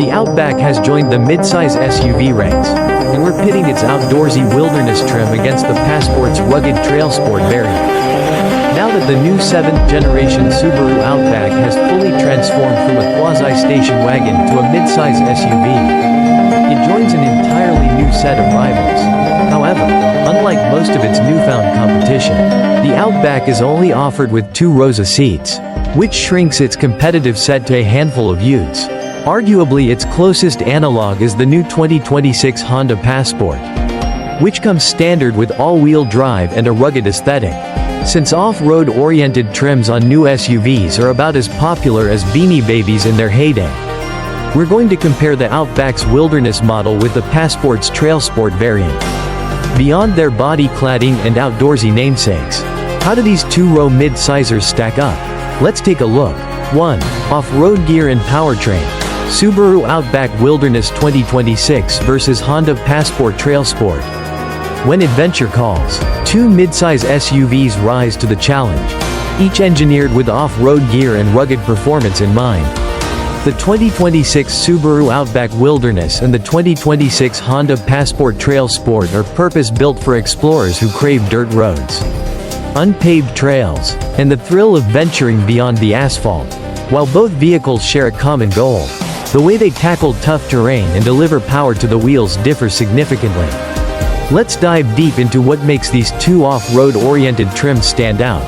The Outback has joined the mid-size SUV ranks, and we're pitting its outdoorsy wilderness trim against the Passport's rugged TrailSport variant. Now that the new 7th-generation Subaru Outback has fully transformed from a quasi-station wagon to a mid-size SUV, it joins an entirely new set of rivals. However, unlike most of its newfound competition, the Outback is only offered with 2 rows of seats, which shrinks its competitive set to a handful of utes. Arguably its closest analog is the new 2026 Honda Passport, which comes standard with all-wheel drive and a rugged aesthetic. Since off-road oriented trims on new SUVs are about as popular as Beanie Babies in their heyday, we're going to compare the Outback's wilderness model with the Passport's TrailSport variant. Beyond their body cladding and outdoorsy namesakes, how do these 2-row mid-sizers stack up? Let's take a look. 1. Off-road gear and powertrain. Subaru Outback Wilderness 2026 versus Honda Passport TrailSport. When adventure calls, 2 mid-size SUVs rise to the challenge, each engineered with off-road gear and rugged performance in mind. The 2026 Subaru Outback Wilderness and the 2026 Honda Passport TrailSport are purpose-built for explorers who crave dirt roads, unpaved trails, and the thrill of venturing beyond the asphalt. While both vehicles share a common goal, the way they tackle tough terrain and deliver power to the wheels differs significantly. Let's dive deep into what makes these 2 off-road oriented trims stand out.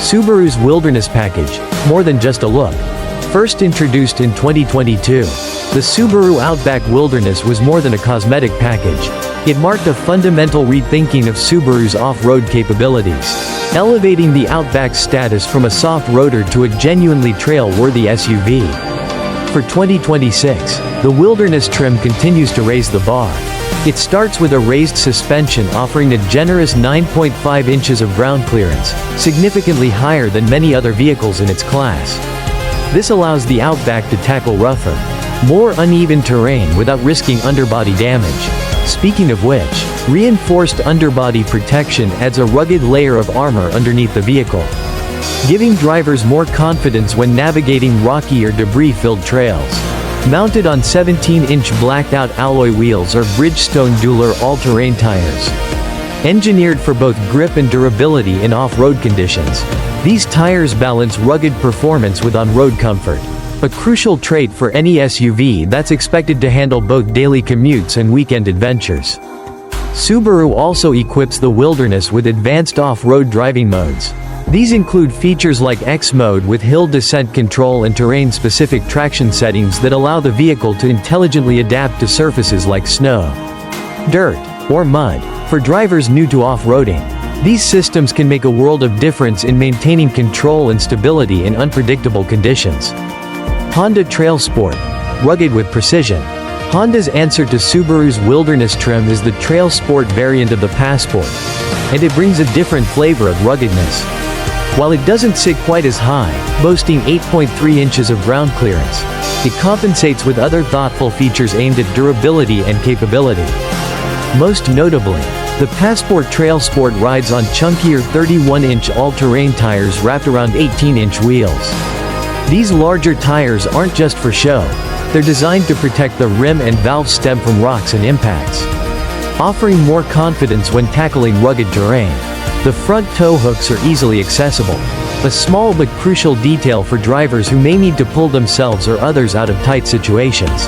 Subaru's Wilderness Package, more than just a look. First introduced in 2022, the Subaru Outback Wilderness was more than a cosmetic package. It marked a fundamental rethinking of Subaru's off-road capabilities, elevating the Outback's status from a soft-roader to a genuinely trail-worthy SUV. For 2026, the Wilderness trim continues to raise the bar. It starts with a raised suspension offering a generous 9.5 inches of ground clearance, significantly higher than many other vehicles in its class. This allows the Outback to tackle rougher, more uneven terrain without risking underbody damage. Speaking of which, reinforced underbody protection adds a rugged layer of armor underneath the vehicle, giving drivers more confidence when navigating rocky or debris-filled trails. Mounted on 17-inch blacked-out alloy wheels are Bridgestone Dueler all-terrain tires, engineered for both grip and durability in off-road conditions. These tires balance rugged performance with on-road comfort, a crucial trait for any SUV that's expected to handle both daily commutes and weekend adventures. Subaru also equips the Wilderness with advanced off-road driving modes. These include features like X mode with hill descent control and terrain-specific traction settings that allow the vehicle to intelligently adapt to surfaces like snow, dirt, or mud. For drivers new to off-roading, these systems can make a world of difference in maintaining control and stability in unpredictable conditions. Honda TrailSport, rugged with precision. Honda's answer to Subaru's Wilderness trim is the TrailSport variant of the Passport, and it brings a different flavor of ruggedness. While it doesn't sit quite as high, boasting 8.3 inches of ground clearance, it compensates with other thoughtful features aimed at durability and capability. Most notably, the Passport TrailSport rides on chunkier 31-inch all-terrain tires wrapped around 18-inch wheels. These larger tires aren't just for show, they're designed to protect the rim and valve stem from rocks and impacts, offering more confidence when tackling rugged terrain. The front tow hooks are easily accessible, a small but crucial detail for drivers who may need to pull themselves or others out of tight situations.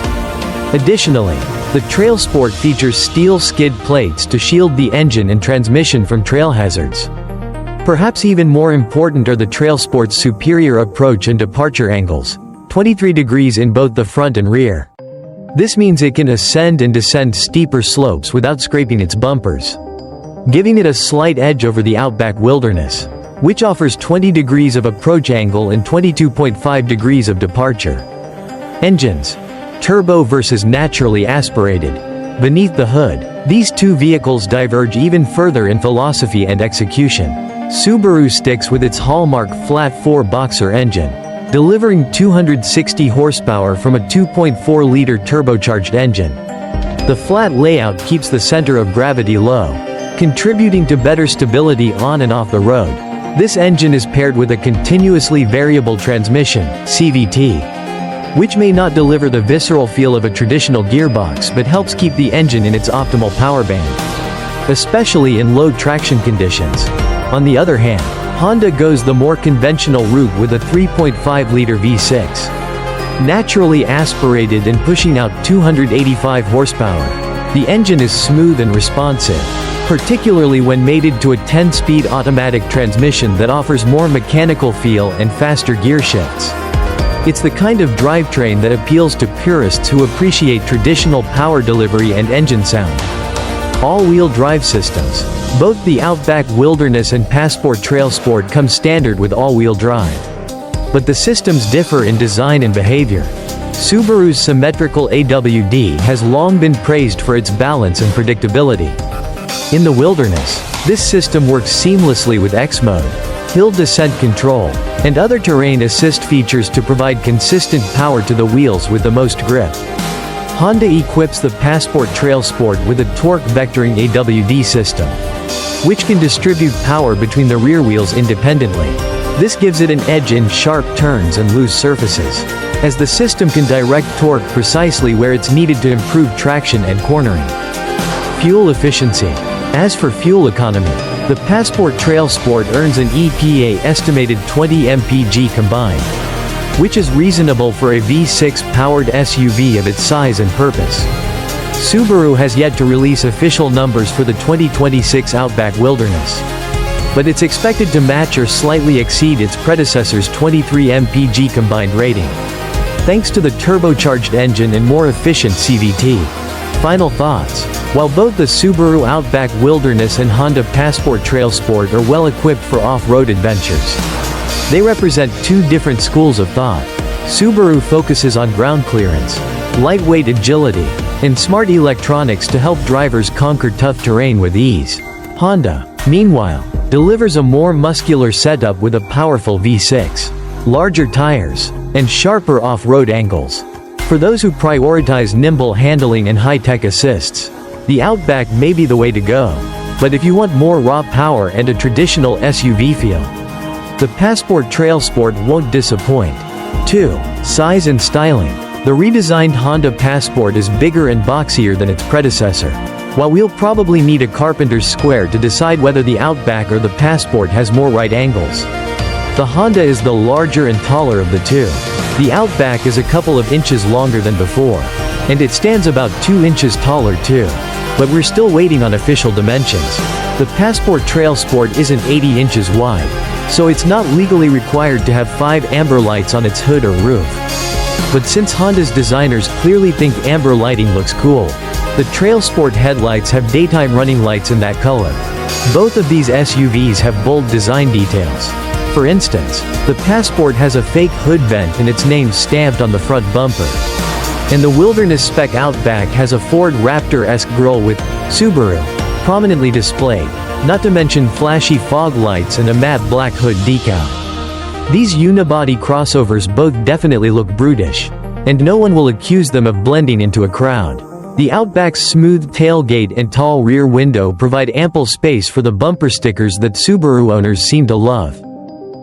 Additionally, the TrailSport features steel skid plates to shield the engine and transmission from trail hazards. Perhaps even more important are the TrailSport's superior approach and departure angles, 23 degrees in both the front and rear. This means it can ascend and descend steeper slopes without scraping its bumpers, giving it a slight edge over the Outback Wilderness, which offers 20 degrees of approach angle and 22.5 degrees of departure. Engines. Turbo versus naturally aspirated. Beneath the hood, these 2 vehicles diverge even further in philosophy and execution. Subaru sticks with its hallmark flat-4 boxer engine, delivering 260 horsepower from a 2.4-liter turbocharged engine. The flat layout keeps the center of gravity low, contributing to better stability on and off the road. This engine is paired with a continuously variable transmission, CVT, which may not deliver the visceral feel of a traditional gearbox but helps keep the engine in its optimal power band, especially in low traction conditions. On the other hand, Honda goes the more conventional route with a 3.5-liter V6. Naturally aspirated and pushing out 285 horsepower, the engine is smooth and responsive, particularly when mated to a 10-speed automatic transmission that offers more mechanical feel and faster gear shifts. It's the kind of drivetrain that appeals to purists who appreciate traditional power delivery and engine sound. All-wheel drive systems. Both the Outback Wilderness and Passport TrailSport come standard with all-wheel drive. But the systems differ in design and behavior. Subaru's symmetrical AWD has long been praised for its balance and predictability. In the Wilderness, this system works seamlessly with X-Mode, hill descent control, and other terrain assist features to provide consistent power to the wheels with the most grip. Honda equips the Passport TrailSport with a torque vectoring AWD system, which can distribute power between the rear wheels independently. This gives it an edge in sharp turns and loose surfaces, as the system can direct torque precisely where it's needed to improve traction and cornering. Fuel efficiency. As for fuel economy, the Passport TrailSport earns an EPA estimated 20 mpg combined, which is reasonable for a V6-powered SUV of its size and purpose. Subaru has yet to release official numbers for the 2026 Outback Wilderness, but it's expected to match or slightly exceed its predecessor's 23 mpg combined rating, thanks to the turbocharged engine and more efficient CVT. Final thoughts. While both the Subaru Outback Wilderness and Honda Passport TrailSport are well equipped for off-road adventures, they represent two different schools of thought. Subaru focuses on ground clearance, lightweight agility, and smart electronics to help drivers conquer tough terrain with ease. Honda, meanwhile, delivers a more muscular setup with a powerful V6, larger tires, and sharper off-road angles. For those who prioritize nimble handling and high-tech assists, the Outback may be the way to go. But if you want more raw power and a traditional SUV feel, the Passport TrailSport won't disappoint. 2. Size and styling. The redesigned Honda Passport is bigger and boxier than its predecessor. While we'll probably need a carpenter's square to decide whether the Outback or the Passport has more right angles, the Honda is the larger and taller of the two. The Outback is a couple of inches longer than before, and it stands about 2 inches taller too. But we're still waiting on official dimensions. The Passport TrailSport isn't 80 inches wide, so it's not legally required to have 5 amber lights on its hood or roof. But since Honda's designers clearly think amber lighting looks cool, the TrailSport headlights have daytime running lights in that color. Both of these SUVs have bold design details. For instance, the Passport has a fake hood vent and its name stamped on the front bumper. And the Wilderness spec Outback has a Ford Raptor-esque grille with Subaru prominently displayed, not to mention flashy fog lights and a matte black hood decal. These unibody crossovers both definitely look brutish, and no one will accuse them of blending into a crowd. The Outback's smooth tailgate and tall rear window provide ample space for the bumper stickers that Subaru owners seem to love.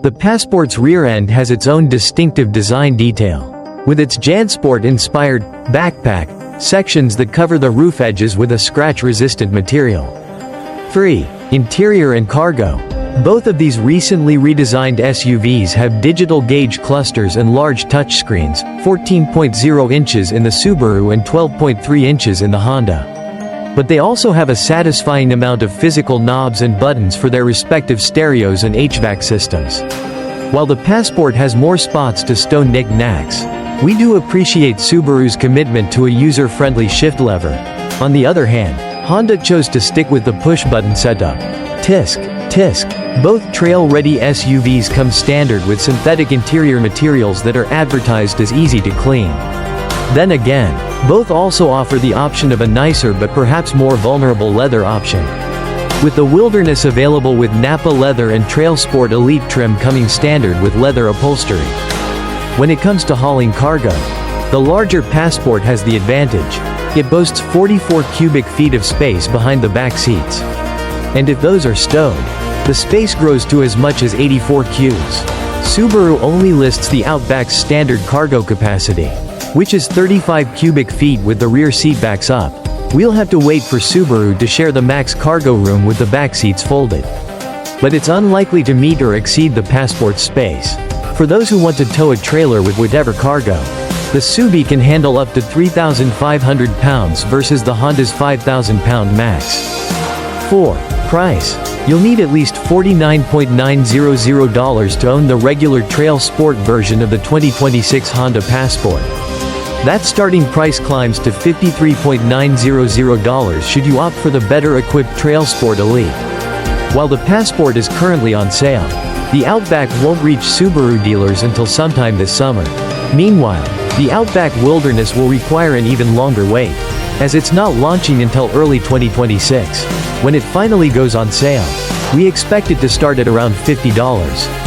The Passport's rear end has its own distinctive design detail, with its JanSport-inspired backpack sections that cover the roof edges with a scratch-resistant material. 3. Interior and cargo. Both of these recently redesigned SUVs have digital gauge clusters and large touchscreens, 14.0 inches in the Subaru and 12.3 inches in the Honda. But they also have a satisfying amount of physical knobs and buttons for their respective stereos and HVAC systems. While the Passport has more spots to stow knick-knacks, we do appreciate Subaru's commitment to a user-friendly shift lever. On the other hand, Honda chose to stick with the push-button setup. Tisk. Both trail-ready SUVs come standard with synthetic interior materials that are advertised as easy to clean. Then again, both also offer the option of a nicer but perhaps more vulnerable leather option, with the Wilderness available with Nappa leather and TrailSport Elite trim coming standard with leather upholstery. When it comes to hauling cargo, the larger Passport has the advantage. It boasts 44 cubic feet of space behind the back seats. And if those are stowed, the space grows to as much as 84 cubes. Subaru only lists the Outback's standard cargo capacity, which is 35 cubic feet with the rear seat backs up. We'll have to wait for Subaru to share the max cargo room with the back seats folded. But it's unlikely to meet or exceed the Passport's space. For those who want to tow a trailer with whatever cargo, the Subi can handle up to 3,500 pounds versus the Honda's 5,000 pound max. 4. Price. You'll need at least $49,900 to own the regular TrailSport version of the 2026 Honda Passport. That starting price climbs to $53,900 should you opt for the better-equipped TrailSport Elite. While the Passport is currently on sale, the Outback won't reach Subaru dealers until sometime this summer. Meanwhile, the Outback Wilderness will require an even longer wait, as it's not launching until early 2026. When it finally goes on sale, we expect it to start at around $50.